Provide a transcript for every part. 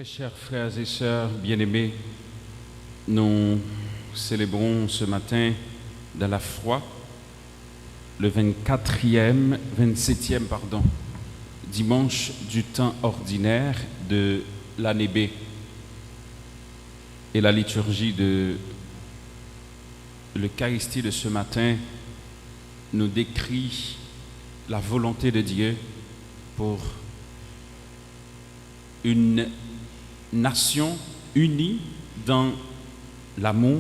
chers frères et sœurs bien-aimés, nous célébrons ce matin dans la foi le 27e dimanche du temps ordinaire de l'année B. Et la liturgie de l'Eucharistie de ce matin nous décrit la volonté de Dieu pour une nation unie dans l'amour,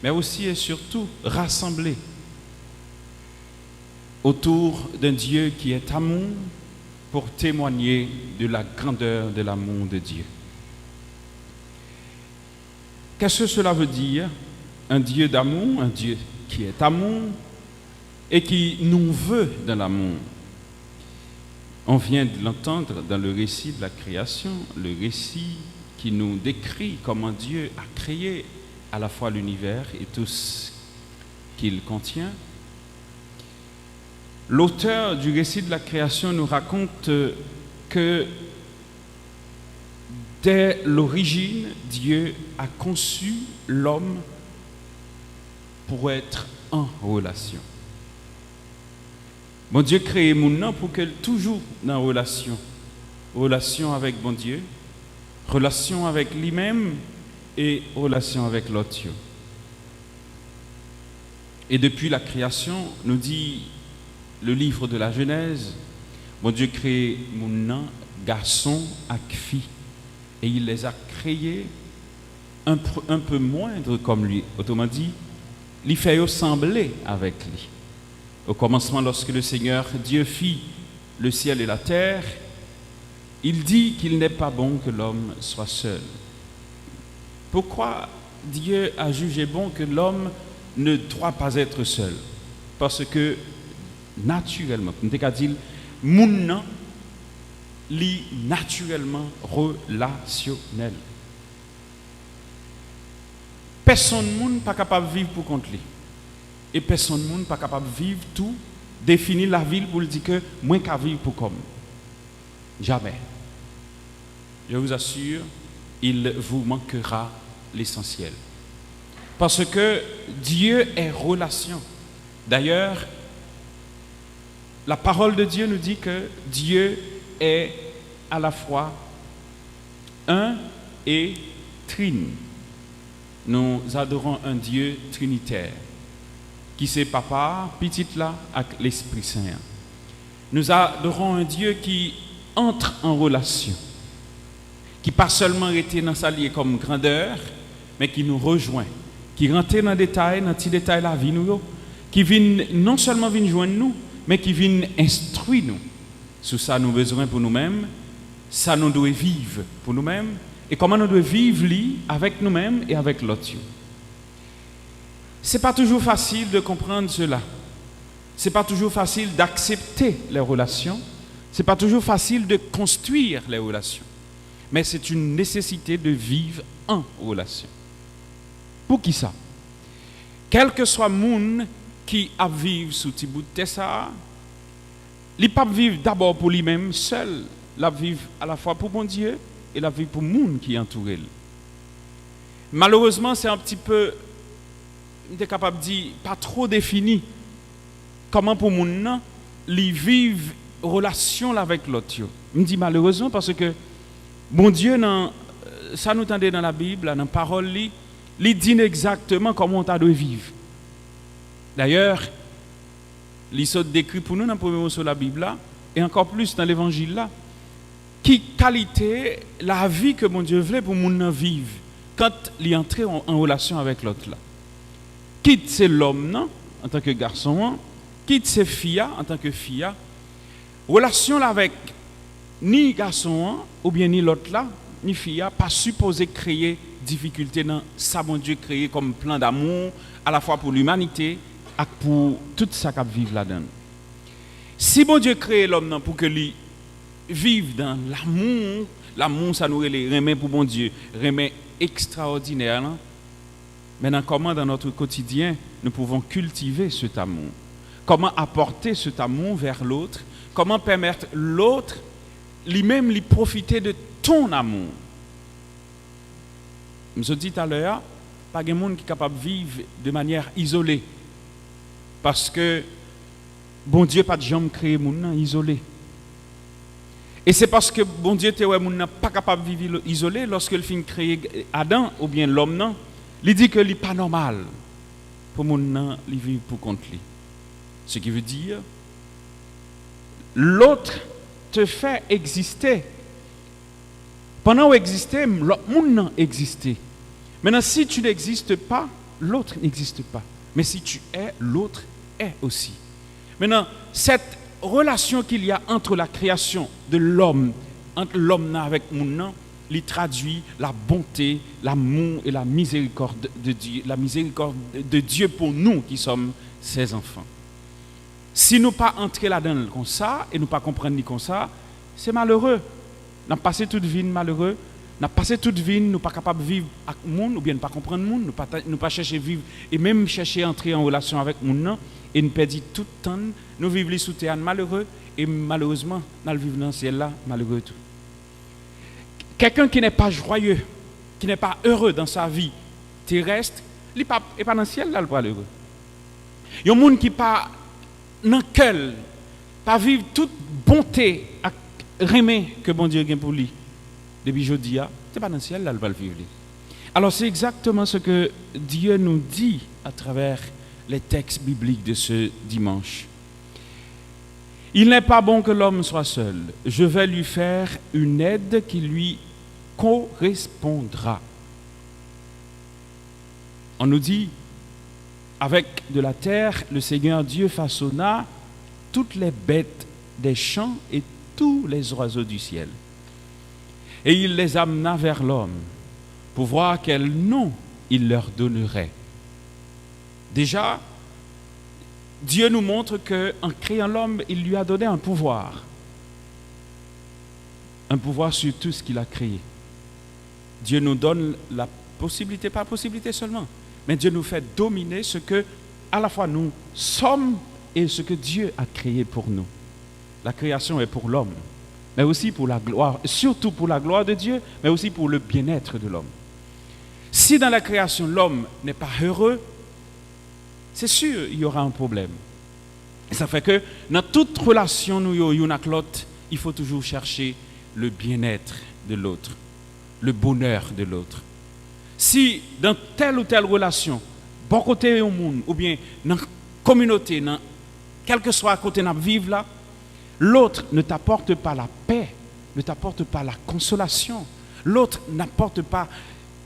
mais aussi et surtout rassemblée autour d'un Dieu qui est amour pour témoigner de la grandeur de l'amour de Dieu. Qu'est-ce que cela veut dire? Un Dieu d'amour, un Dieu qui est amour et qui nous veut dans l'amour. On vient de l'entendre dans le récit de la création, le récit qui nous décrit comment Dieu a créé à la fois l'univers et tout ce qu'il contient. L'auteur du récit de la création nous raconte que dès l'origine, Dieu a conçu l'homme pour être en relation. Bon Dieu crée mon pour qu'elle toujours dans relation avec bon Dieu, relation avec lui-même et relation avec l'autre. Et depuis la création, nous dit le livre de la Genèse, bon Dieu crée mon garçon et fille, et il les a créés un peu moindre comme lui. Autrement dit, il fait ressembler avec lui. Au commencement, lorsque le Seigneur Dieu fit le ciel et la terre, il dit qu'il n'est pas bon que l'homme soit seul. Pourquoi Dieu a jugé bon que l'homme ne doit pas être seul? Parce que naturellement, nous avons dit, moun li naturellement relationnel. Personne n'est pas capable de vivre pour compte lui. Et personne n'est pas capable de vivre tout, définir la ville pour dire que moi qu'à vivre pour comme. Jamais. Je vous assure, il vous manquera l'essentiel. Parce que Dieu est relation. D'ailleurs, la parole de Dieu nous dit que Dieu est à la fois un et trine. Nous adorons un Dieu trinitaire qui c'est papa, petit là, avec l'Esprit Saint. Nous adorons un Dieu qui entre en relation, qui pas seulement était dans sa liée comme grandeur, mais qui nous rejoint, qui rentre dans les détails, dans les détails de la vie, nous, qui vient non seulement vient joindre nous, mais qui vient instruire nous. Sur ça, nous avons besoin pour nous-mêmes, ça nous doit vivre pour nous-mêmes, et comment nous devons vivre avec nous-mêmes et avec l'autre. Ce n'est pas toujours facile de comprendre cela. Ce n'est pas toujours facile d'accepter les relations. Ce n'est pas toujours facile de construire les relations. Mais c'est une nécessité de vivre en relation. Pour qui ça? Quel que soit le monde qui a vécu sous petit bout de Tessa, il ne peut pas vivre d'abord pour lui-même seul. Il vit à la fois pour mon Dieu et il vit pour le monde qui entoure lui. Malheureusement, c'est un petit peu, on est capable de dire, pas trop défini comment pour mon nom, ils vivent relation avec l'autre. Je me dis malheureusement parce que bon Dieu, ça nous entendait dans la Bible, dans la parole, il dit exactement comment on doit vivre. D'ailleurs, il sont décrit pour nous dans le premier mot sur la Bible là, et encore plus dans l'évangile là, qui qualité la vie que mon Dieu voulait pour mon vivre quand il est entré en relation avec l'autre là. Quitte c'est l'homme non, en tant que garçon, quitte c'est fille en tant que fille. Relation là avec ni garçon ou bien ni l'autre là, ni fille, pas supposé créer difficulté dans ça mon Dieu créé comme plan d'amour à la fois pour l'humanité et pour tout ça qui vivre là-dedans. Si bon Dieu crée l'homme pour que lui vive dans l'amour, l'amour ça nous remet pour bon Dieu, remet extraordinaire. Là. Maintenant, comment dans notre quotidien nous pouvons cultiver cet amour? Comment apporter cet amour vers l'autre? Comment permettre l'autre lui-même lui profiter de ton amour? Je dis tout à l'heure, pas de monde qui est capable de vivre de manière isolée. Parce que bon Dieu pas de jamais créé monde isolé. Et c'est parce que bon Dieu te n'est pas capable de vivre isolé lorsque le fin créé Adam ou bien l'homme non, il dit que n'est pas normal pour monde vivre pour compte lui. Ce qui veut dire l'autre te fait exister. Pendant que exister, l'autre monde existait. Maintenant si tu n'existes pas, l'autre n'existe pas. Mais si tu es, l'autre est aussi. Maintenant cette relation qu'il y a entre la création de l'homme, entre l'homme avec le monde, il traduit la bonté, l'amour et la miséricorde de Dieu, la miséricorde de Dieu pour nous qui sommes ses enfants. Si nous pas entrer là-dedans comme ça et nous pas comprendre ni comme ça, c'est malheureux. Nous avons passé toute vie malheureux. Nous avons passé toute vie, nous pas capable de vivre avec le monde, ou bien ne pas comprendre le monde, nous pas chercher à vivre et même chercher à entrer en relation avec le monde. Et nous perdons tout le temps, nous vivons sous terre malheureux et malheureusement, nous vivons dans le ciel là malheureux tout. Quelqu'un qui n'est pas joyeux, qui n'est pas heureux dans sa vie terrestre, il n'est pas dans le ciel là, le pas heureux. Il y a des gens qui ne pas dans le cœur, pas vivre toute bonté et remet que bon Dieu a pour lui. Depuis jeudi, ce n'est pas dans le ciel là, le pas vivre. Alors c'est exactement ce que Dieu nous dit à travers les textes bibliques de ce dimanche. Il n'est pas bon que l'homme soit seul. Je vais lui faire une aide qui lui correspondra. On nous dit, avec de la terre, le Seigneur Dieu façonna toutes les bêtes des champs et tous les oiseaux du ciel. Et il les amena vers l'homme pour voir quel nom il leur donnerait. Déjà, Dieu nous montre qu'en créant l'homme, il lui a donné un pouvoir. Un pouvoir sur tout ce qu'il a créé. Dieu nous donne la possibilité, pas possibilité seulement, mais Dieu nous fait dominer ce que, à la fois, nous sommes et ce que Dieu a créé pour nous. La création est pour l'homme, mais aussi pour la gloire, surtout pour la gloire de Dieu, mais aussi pour le bien-être de l'homme. Si dans la création, l'homme n'est pas heureux, c'est sûr il y aura un problème. Et ça fait que dans toute relation, nous avec l'autre, il faut toujours chercher le bien-être de l'autre, le bonheur de l'autre. Si dans telle ou telle relation, bon côté au monde, ou bien dans la communauté, quel que soit côté nous vivons là, l'autre ne t'apporte pas la paix, ne t'apporte pas la consolation, l'autre n'apporte pas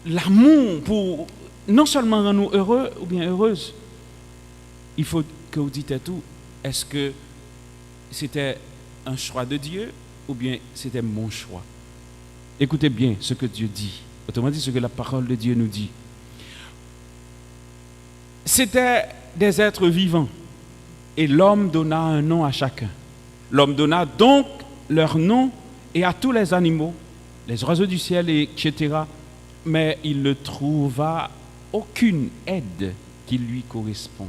l'amour pour non seulement rendre nous heureux ou bien heureuses. Il faut que vous dites tout, est-ce que c'était un choix de Dieu ou bien c'était mon choix? Écoutez bien ce que Dieu dit, autrement dit ce que la parole de Dieu nous dit. C'était des êtres vivants et l'homme donna un nom à chacun. L'homme donna donc leur nom et à tous les animaux, les oiseaux du ciel, etc. Mais il ne trouva aucune aide qui lui corresponde.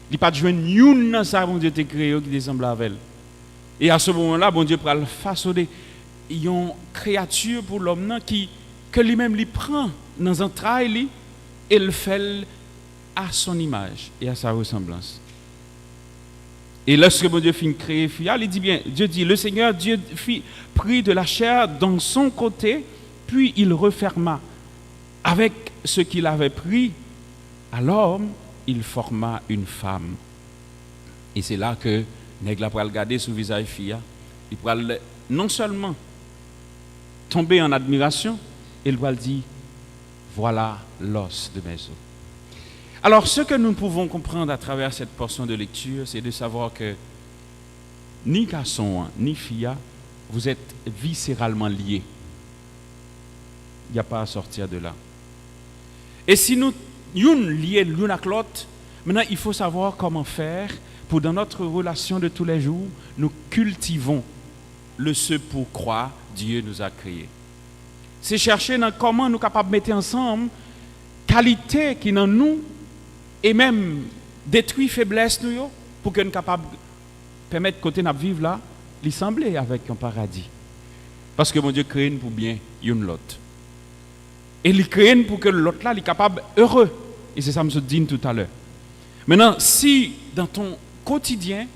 Il n'y a pas de joindre une dans ça, bon Dieu t'a créé qui ressemble à elle. Et à ce moment-là, bon Dieu prend le façonner. Il y a une créature pour l'homme que lui-même lui prend dans un travail et le fait à son image et à sa ressemblance. Et lorsque bon Dieu finit de créer, il dit bien, Dieu dit, le Seigneur Dieu prit de la chair dans son côté, puis il referma. Avec ce qu'il avait pris à l'homme, il forma une femme. Et c'est là que Nègre va regarder sur le visage fille, il va non seulement tomber en admiration, il va dire, voilà l'os de mes os. Alors, ce que nous pouvons comprendre à travers cette portion de lecture, c'est de savoir que ni garçon, ni fille, vous êtes viscéralement liés. Il n'y a pas à sortir de là. Et si nous sommes liés l'un avec l'autre, maintenant, il faut savoir comment faire pour, dans notre relation de tous les jours, nous cultivons le ce pourquoi Dieu nous a créés. C'est chercher dans comment nous sommes capables de mettre ensemble qualité qui dans nous et même détruire faiblesse nous pour que nous soyons capables de permettre côté nous vivre là, lui sembler avec un paradis. Parce que mon Dieu crée nous pour bien une l'autre. Et il crée pour que l'autre là, il est capable heureux. Et c'est ça que je dis tout à l'heure. Maintenant, si dans ton quotidien,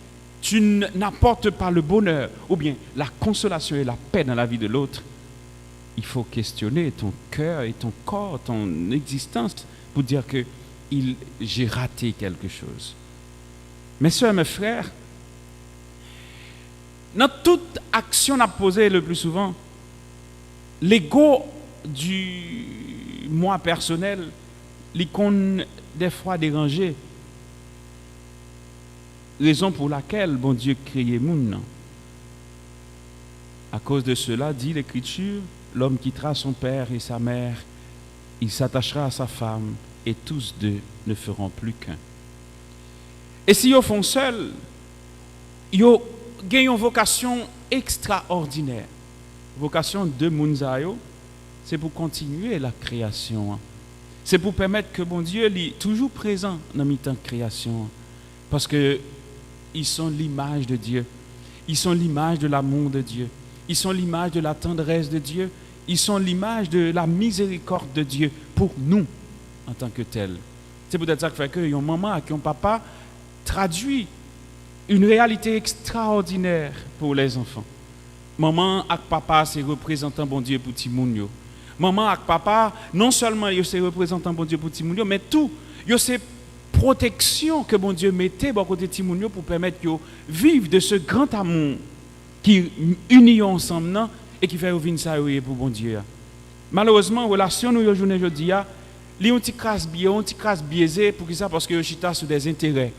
tu n'apportes pas le bonheur ou bien la consolation et la paix dans la vie de l'autre, il faut questionner ton cœur et ton corps, ton existence pour dire que j'ai raté quelque chose. Mes soeurs, mes frères, dans toute action à poser le plus souvent, l'ego du moi personnel, l'icône des fois dérangé. Raison pour laquelle bon Dieu créé moun. À cause de cela, dit l'Écriture, l'homme quittera son père et sa mère, il s'attachera à sa femme, et tous deux ne feront plus qu'un. Et si ils font seuls, ils ont une vocation extraordinaire. Vocation de Mounzayo, c'est pour continuer la création. C'est pour permettre que bon Dieu est toujours présent dans le temps de création. Parce que ils sont l'image de Dieu. Ils sont l'image de l'amour de Dieu. Ils sont l'image de la tendresse de Dieu. Ils sont l'image de la miséricorde de Dieu pour nous en tant que tels. C'est peut-être ça qui fait que une maman et un papa traduit une réalité extraordinaire pour les enfants. Maman et papa, c'est représentant bon Dieu pour petit moun yo. Maman et papa, non seulement c'est représentant bon Dieu pour petit moun yo, mais tout, c'est protection que bon Dieu mettait bon côté petit moun yo pour permettre de vivre de ce grand amour qui unit ensemble et qui fait vivre ça pour bon Dieu. Malheureusement, relation nous journée aujourd'hui a li on ti crasse biaisé pour ça parce que yo chita sur des intérêts.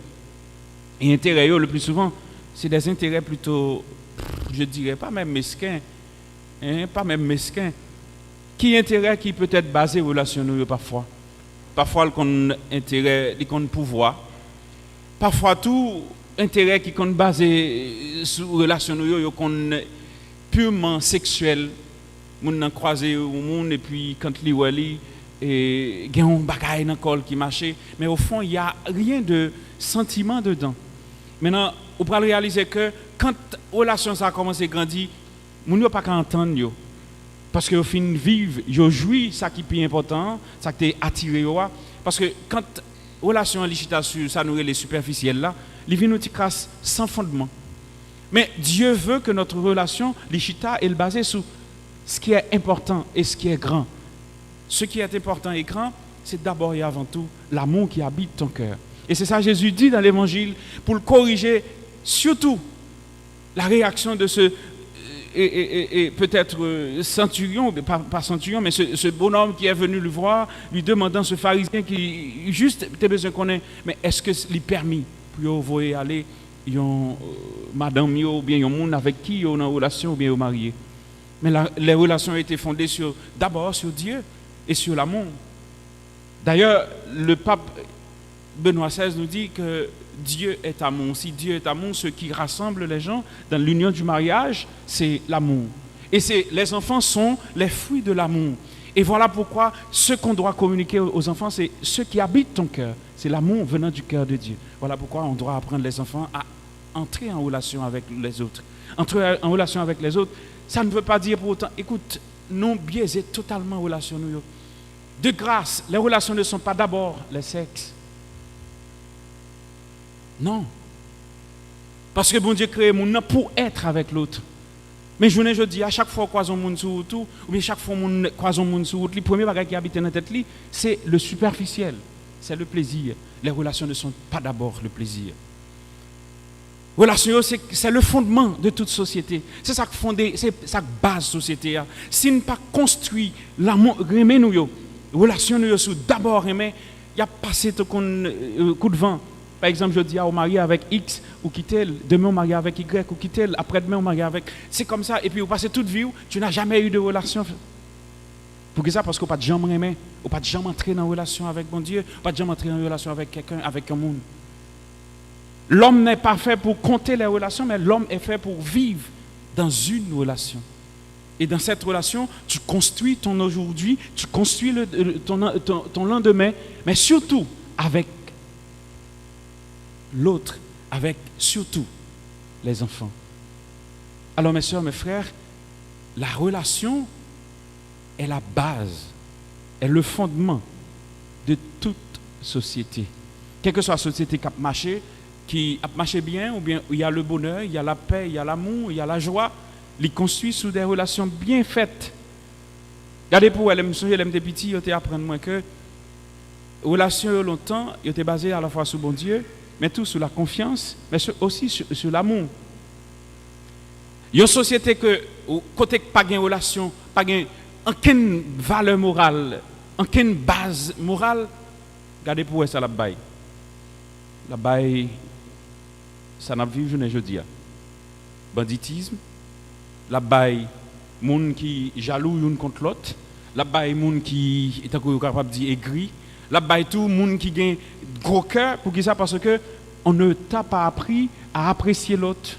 Et intérêts le plus souvent, c'est des intérêts plutôt je dirais pas même mesquins, pas même mesquins. Qui intérêt qui peut être basé relation nous parfois. Parfois le qu'on intérêt, le qu'on pouvoir. Parfois tout intérêt qui compte basé sur relation nous qu'on purement sexuel. Moun nan croisé au monde et puis quand li wali et gen un bagay dans col qui marchait, mais au fond il y a rien de sentiment dedans. Maintenant, on peut réaliser que quand la relation ça a commencé à grandir, moun yo pas qu'à entendre yo. Parce que au fin vivre, yo jouit ça qui est plus important, ça qui est attiré yo. Parce que quand la relation lichita sur ça nous les superficielles là, li vient nous crasse sans fondement. Mais Dieu veut que notre relation lichita est basée sur ce qui est important et ce qui est grand. Ce qui est important et grand, c'est d'abord et avant tout l'amour qui habite ton cœur. Et c'est ça que Jésus dit dans l'évangile pour le corriger, surtout la réaction de ce et peut-être centurion, pas centurion, mais ce bonhomme qui est venu le voir, lui demandant, ce pharisien qui juste a besoin qu'on ait, mais est-ce que c'est permis pour vous aller, madame ou bien un monde avec qui on a une relation ou bien marié. Mais les relations ont été fondées d'abord sur Dieu et sur l'amour. D'ailleurs, le pape Benoît XVI nous dit que Dieu est amour. Si Dieu est amour, ce qui rassemble les gens dans l'union du mariage, c'est l'amour. Et les enfants sont les fruits de l'amour. Et voilà pourquoi ce qu'on doit communiquer aux enfants, c'est ce qui habite ton cœur. C'est l'amour venant du cœur de Dieu. Voilà pourquoi on doit apprendre les enfants à entrer en relation avec les autres. Entrer en relation avec les autres, ça ne veut pas dire pour autant, écoute, non biaiser totalement en relation nous. De grâce, les relations ne sont pas d'abord le sexe. Non. Parce que bon Dieu crée le monde pour être avec l'autre. Mais je dis, à chaque fois qu'on croise un monde sur route, ou bien chaque fois qu'on croise un monde sur route, le premier bagage qui habite dans la tête, c'est le superficiel, c'est le plaisir. Les relations ne sont pas d'abord le plaisir. Relation, c'est le fondement de toute société. C'est ça qui fonde, c'est ça qui base société. Si nous pas construit l'amour, aimer nous, relation nous sous d'abord aimer, il y a passé tout coup de vent. Par exemple, je dis au marié avec X ou quitter, demain on marie avec Y ou quitter, après-demain on marie avec. C'est comme ça. Et puis vous passez toute vie, tu n'as jamais eu de relation. Pour ça, parce qu'on n'a pas de jamais aimer, on n'a pas de jamais entrer en relation avec mon Dieu, on n'a pas de jamais entrer en relation avec quelqu'un, avec un monde. L'homme n'est pas fait pour compter les relations, mais l'homme est fait pour vivre dans une relation. Et dans cette relation, tu construis ton aujourd'hui, tu construis ton lendemain, mais surtout avec l'autre, avec surtout les enfants. Alors mes soeurs, mes frères, la relation est la base est le fondement de toute société. Quelle que soit la société qui a marché bien, ou bien il y a le bonheur, il y a la paix, il y a l'amour, il y a la joie, il construit sous des relations bien faites. Regardez pour elle, je des petits, ils apprendre moins que relations longtemps, ils étaient basées à la fois sur bon Dieu, mais tout sur la confiance, mais aussi sur l'amour. Il y a une société que, côté pas de relation, pas de aucune valeur morale, aucune base morale, regardez pour ça la baille. La baille, ça n'a vu je dis. Banditisme, la baille, monde qui jaloux l'un contre l'autre, la baille, monde qui est capable de dire aigri, la baille tout, monde qui gagne gros cœur, pour qui ça? Parce que on ne t'a pas appris à apprécier l'autre,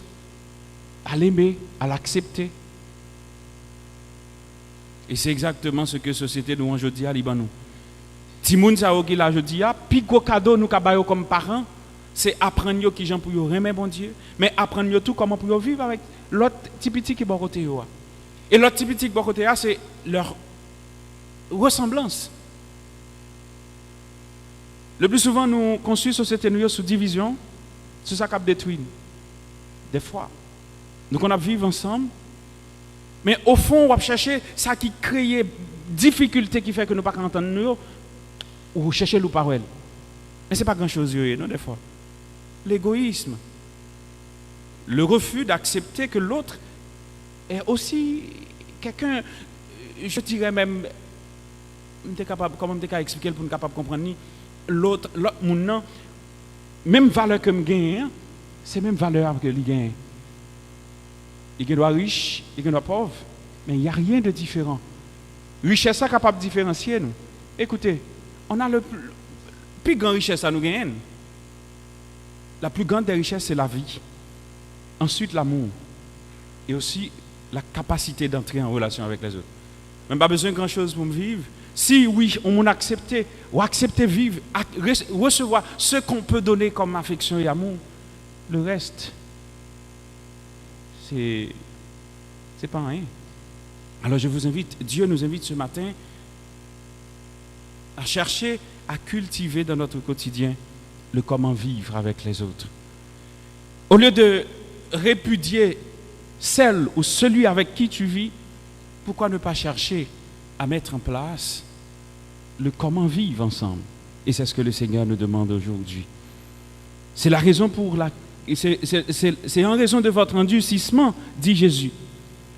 à l'aimer, à l'accepter. Et c'est exactement ce que la société nous aujourd'hui à Liban. Si moun sa qui la jodi a, pi gros cadeau nous kabayo comme parents, c'est apprendre qui gens pour yo aimer bon Dieu, mais apprendre tout comment pour vivre avec l'autre petit qui bon côté yo. Et l'autre petit qui bon côté c'est leur ressemblance. Le plus souvent nous construisons société nous sous division, c'est ça qui détruit. Des fois, nous on a vivre ensemble, mais au fond on va chercher ça qui crée difficulté qui fait que nous pas entendre nous ou chercher le parole. Mais c'est pas grand-chose non des fois. L'égoïsme, le refus d'accepter que l'autre est aussi quelqu'un, je dirais même, comment je peux expliquer pour nous capable comprendre l'autre mon même valeur que je gagne, c'est même valeur que il gagne. Il doit riche, il doit pauvre, mais il n'y a rien de différent. Richesse est capable de différencier nous. Écoutez, on a le plus grande richesse à nous gagner. La plus grande des richesses, c'est la vie. Ensuite, l'amour. Et aussi la capacité d'entrer en relation avec les autres. Même pas besoin de grand-chose pour me vivre. Si oui, on m'a accepté, ou accepter vivre, recevoir ce qu'on peut donner comme affection et amour, le reste, c'est pas rien. Alors je vous invite, Dieu nous invite ce matin à chercher, à cultiver dans notre quotidien le comment vivre avec les autres. Au lieu de répudier celle ou celui avec qui tu vis, pourquoi ne pas chercher à mettre en place le comment vivre ensemble? Et c'est ce que le Seigneur nous demande aujourd'hui. C'est la raison pour c'est en raison de votre endurcissement, dit Jésus,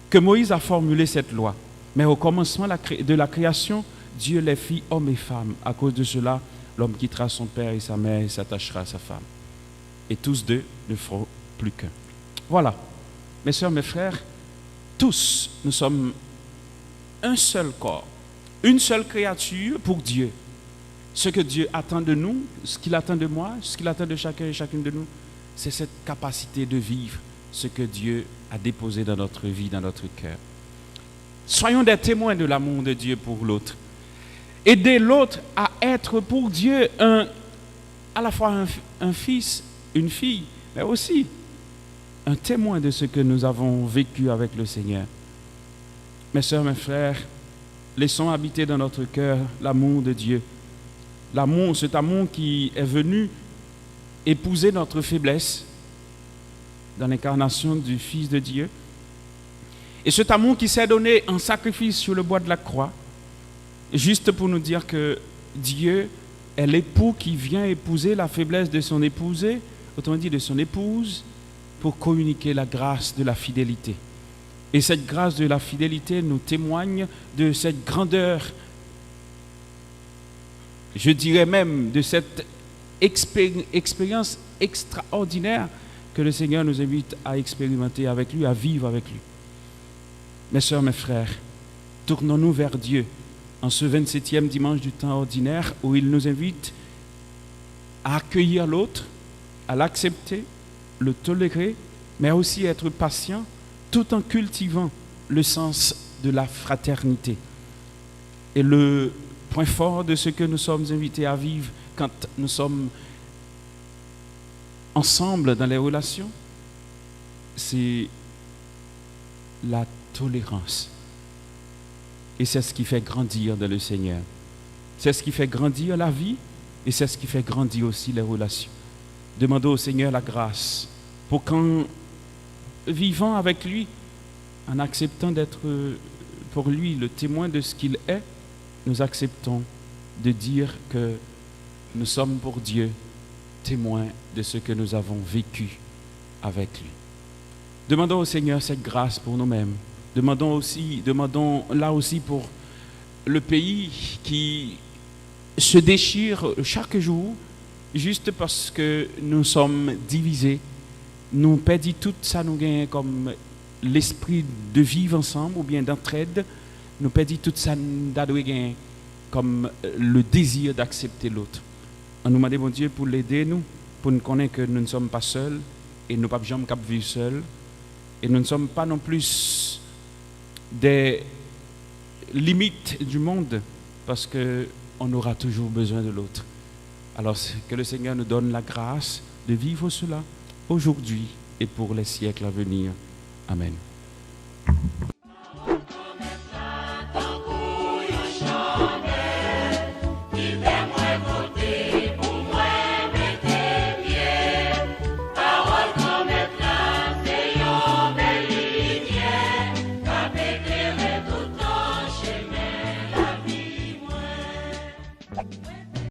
que Moïse a formulé cette loi. Mais au commencement de la création, Dieu les fit hommes et femmes. À cause de cela, l'homme quittera son père et sa mère et s'attachera à sa femme. Et tous deux ne feront plus qu'un. Voilà. Mes sœurs, mes frères, tous, nous sommes un seul corps, une seule créature pour Dieu. Ce que Dieu attend de nous, ce qu'il attend de moi, ce qu'il attend de chacun et chacune de nous, c'est cette capacité de vivre ce que Dieu a déposé dans notre vie, dans notre cœur. Soyons des témoins de l'amour de Dieu pour l'autre. Aider l'autre à être pour Dieu à la fois un fils, une fille, mais aussi un témoin de ce que nous avons vécu avec le Seigneur. Mes sœurs, mes frères, laissons habiter dans notre cœur l'amour de Dieu. L'amour, cet amour qui est venu épouser notre faiblesse dans l'incarnation du Fils de Dieu. Et cet amour qui s'est donné en sacrifice sur le bois de la croix, juste pour nous dire que Dieu est l'époux qui vient épouser la faiblesse de son épousé, autrement dit de son épouse, pour communiquer la grâce de la fidélité. Et cette grâce de la fidélité nous témoigne de cette grandeur, je dirais même de cette expérience extraordinaire que le Seigneur nous invite à expérimenter avec lui, à vivre avec lui. Mes sœurs, mes frères, tournons-nous vers Dieu en ce 27e dimanche du temps ordinaire où il nous invite à accueillir l'autre, à l'accepter, le tolérer, mais aussi être patient tout en cultivant le sens de la fraternité. Et le point fort de ce que nous sommes invités à vivre quand nous sommes ensemble dans les relations, c'est la tolérance. Et c'est ce qui fait grandir dans le Seigneur. C'est ce qui fait grandir la vie et c'est ce qui fait grandir aussi les relations. Demandons au Seigneur la grâce pour qu'en vivant avec lui, en acceptant d'être pour lui le témoin de ce qu'il est, nous acceptons de dire que nous sommes pour Dieu témoins de ce que nous avons vécu avec lui. Demandons au Seigneur cette grâce pour nous-mêmes. Demandons là aussi pour le pays qui se déchire chaque jour juste parce que nous sommes divisés. Nous perdons tout ça, nous gagnons comme l'esprit de vivre ensemble ou bien d'entraide. Nous perdons tout ça, nous gagnons comme le désir d'accepter l'autre. On nous demande, bon Dieu, pour l'aider, nous, pour nous connaître que nous ne sommes pas seuls et nous ne sommes pas jamais capables de vivre seuls. Et nous ne sommes pas non plus des limites du monde parce qu'on aura toujours besoin de l'autre. Alors que le Seigneur nous donne la grâce de vivre cela aujourd'hui et pour les siècles à venir. Amen.